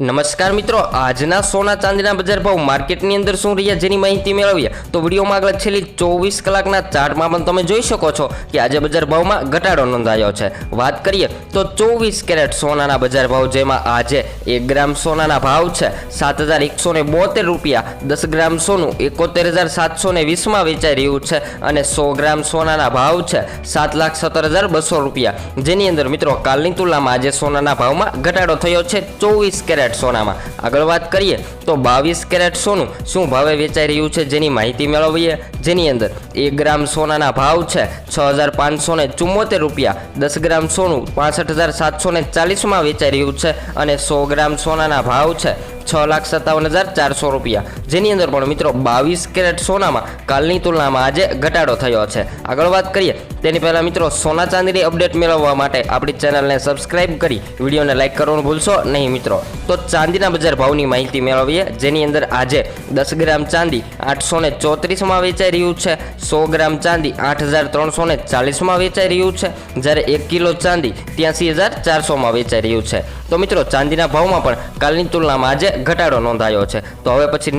નમસ્કાર મિત્રો, આજના સોના ચાંદીના બજાર ભાવ માર્કેટની અંદર શું રહ્યા જેની માહિતી મેળવીએ તો વિડીયોમાં આગળ છેલ્લી 24 કલાકના ચાર્ટમાં પણ તમે જોઈ શકો છો કે આજે બજાર ભાવમાં ઘટાડો નોંધાયો છે। વાત કરીએ તો 24 કેરેટ સોનાના બજાર ભાવ જેમાં આજે 1 ગ્રામ સોનાના ભાવ છે 7172 રૂપિયા, 10 ગ્રામ સોનું 71720માં વેચાઈ રહ્યું છે અને 100 ગ્રામ સોનાના ભાવ છે 7,17,200 રૂપિયા, જેની અંદર મિત્રો કાલની તુલનામાં આજે સોનાના ભાવમાં ઘટાડો થયો છે 24 કેરેટ સોનામાં। આગળ વાત કરીએ તો 22 કેરેટ સોનું શું ભાવે વેચાઈ રહ્યું છે જેની માહિતી મેળવીએ, જેની અંદર 1 ગ્રામ સોનાના ભાવ છે 6,574 રૂપિયા, 10 ગ્રામ સોનું 65,740માં વેચાઈ રહ્યું છે અને 100 ગ્રામ સોનાના ભાવ છે 6,57,400 રૂપિયા, જેની અંદર પણ મિત્રો 22 કેરેટ સોનામાં કાલની તુલનામાં આજે ઘટાડો થયો છે। આગળ વાત કરીએ તેની પહેલાં મિત્રો સોના ચાંદીની અપડેટ મેળવવા માટે આપણી ચેનલને સબસ્ક્રાઇબ કરી વિડીયોને લાઇક કરવાનું ભૂલશો નહીં મિત્રો। તો ચાંદીના બજાર ભાવની માહિતી મેળવીએ, જેની અંદર આજે 10 ગ્રામ ચાંદી 834માં વેચાઈ રહ્યું છે, 100 ગ્રામ ચાંદી 8,340માં વેચાઈ રહ્યું છે, જ્યારે 1 કિલો ચાંદી 83,400માં વેચાઈ રહ્યું છે। તો મિત્રો ચાંદીના ભાવમાં પણ કાલની તુલનામાં આજે ઘટાડો નોંધાયો છે। તો હવે પછી